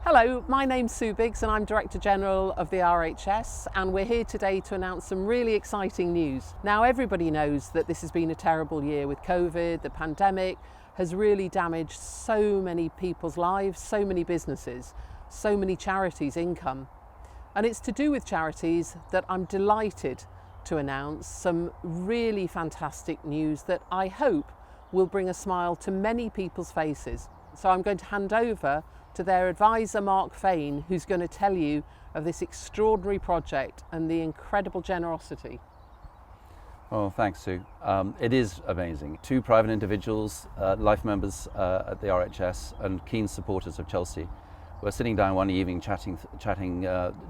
Hello, my name's Sue Biggs and I'm Director General of the RHS, and we're here today to announce some really exciting news. Now, everybody knows that this has been a terrible year with COVID. The pandemic has really damaged so many people's lives, so many businesses, so many charities' income. And it's to do with charities that I'm delighted to announce some really fantastic news that I hope will bring a smile to many people's faces. So I'm going to hand over to their advisor, Mark Fain, who's going to tell you of this extraordinary project and the incredible generosity. Well, thanks, Sue. It is amazing. Two private individuals, life members at the RHS and keen supporters of Chelsea, were sitting down one evening chatting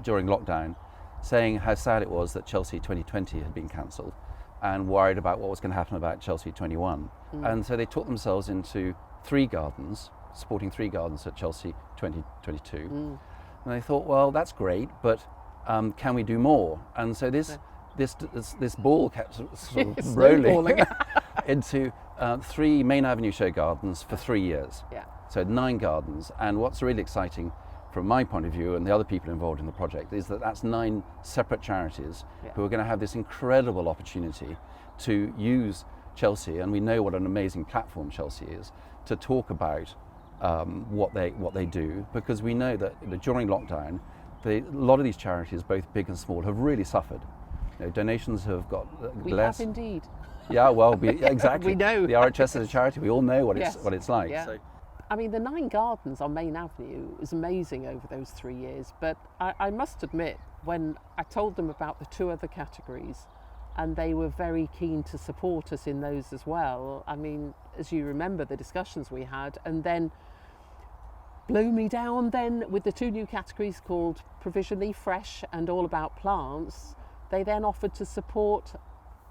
during lockdown, saying how sad it was that Chelsea 2020 had been cancelled and worried about what was going to happen about Chelsea 21. And so they took themselves into 3 gardens, supporting 3 gardens at Chelsea 2022. And they thought, well, that's great, but can we do more? And so this ball kept sort of rolling into 3 Main Avenue show gardens for 3 years. Yeah. So 9 gardens. And what's really exciting from my point of view and the other people involved in the project is that that's 9 separate charities who are going to have this incredible opportunity to use Chelsea, and we know what an amazing platform Chelsea is, to talk about what they do, because we know that during lockdown, a lot of these charities, both big and small, have really suffered. Donations have got less. We have indeed. Yeah, well, exactly. We know. The RHS is a charity. We all know what Yes. it's like. Yeah. So. I mean, the 9 gardens on Main Avenue was amazing over those 3 years, but I must admit, when I told them about the 2 other categories, and they were very keen to support us in those as well. I mean, as you remember the discussions we had, and then blew me down then with the 2 new categories called Provisionally Fresh and All About Plants. They then offered to support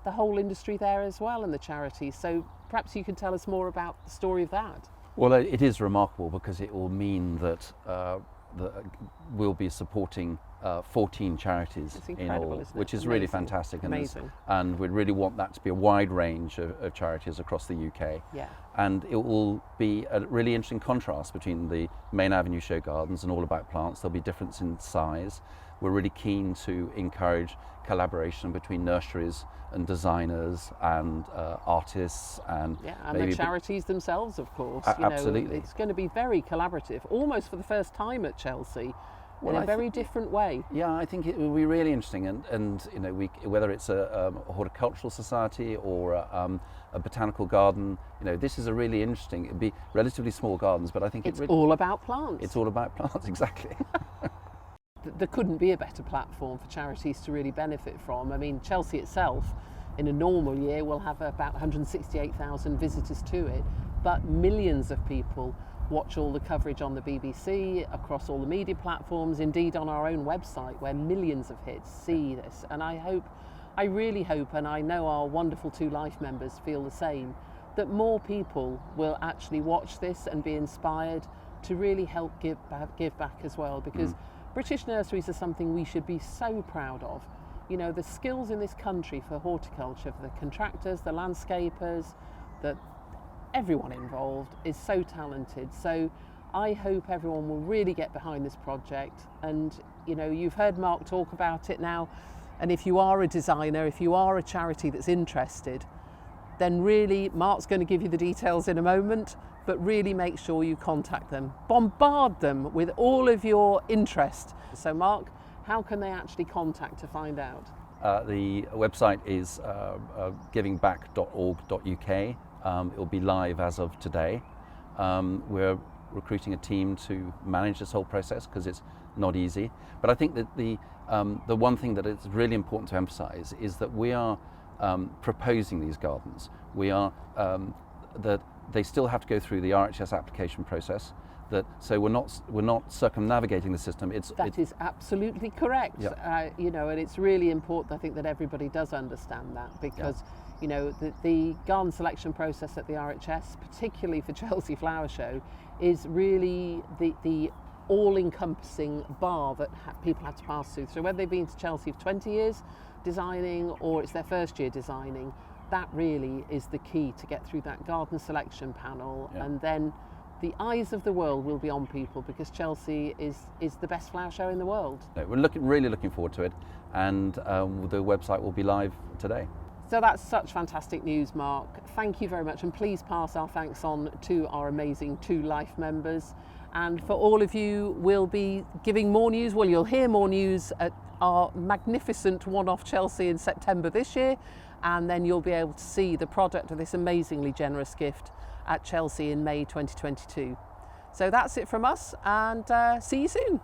the whole industry there as well and the charities. So perhaps you can tell us more about the story of that. Well, it is remarkable because it will mean that we'll be supporting 14 charities in all, which is really fantastic. Amazing. And we'd really want that to be a wide range of charities across the UK. Yeah. And it will be a really interesting contrast between the Main Avenue show gardens and All About Plants. There'll be difference in size. We're really keen to encourage collaboration between nurseries and designers and artists and the charities themselves, of course. Absolutely. It's going to be very collaborative, almost for the first time at Chelsea, in a very different way. Yeah, I think it will be really interesting, and whether it's a horticultural society or a botanical garden, this is a really interesting. It'd be relatively small gardens, but I think it's all about plants. It's all about plants, exactly. There couldn't be a better platform for charities to really benefit from. I mean, Chelsea itself, in a normal year, will have about 168,000 visitors to it, but millions of people watch all the coverage on the BBC, across all the media platforms, indeed on our own website, where millions of hits see this. And I really hope, and I know our wonderful 2 life members feel the same, that more people will actually watch this and be inspired to really help give back as well, because British nurseries are something we should be so proud of. The skills in this country for horticulture, for the contractors, the landscapers, everyone involved is so talented. So I hope everyone will really get behind this project. And you've heard Mark talk about it now, and if you are a designer, if you are a charity that's interested, then really Mark's going to give you the details in a moment, but really make sure you contact them. Bombard them with all of your interest. So Mark, how can they actually contact to find out? The website is givingback.org.uk. It will be live as of today. We're recruiting a team to manage this whole process because it's not easy. But I think that the one thing that is really important to emphasize is that we are proposing these gardens. We are that they still have to go through the RHS application process. So we're not circumnavigating the system. That is absolutely correct. Yeah. And it's really important, I think, that everybody does understand that, because the garden selection process at the RHS, particularly for Chelsea Flower Show, is really the all-encompassing bar that people have to pass through. So whether they've been to Chelsea for 20 years designing or it's their first year designing, that really is the key to get through that garden selection panel. And then the eyes of the world will be on people, because Chelsea is the best flower show in the world. We're really looking forward to it, and the website will be live today. So that's such fantastic news, Mark. Thank you very much, and please pass our thanks on to our amazing 2 Life members. And for all of you, we'll be giving more news. Well, you'll hear more news at our magnificent one-off Chelsea in September this year, and then you'll be able to see the product of this amazingly generous gift at Chelsea in May 2022. So that's it from us, and see you soon.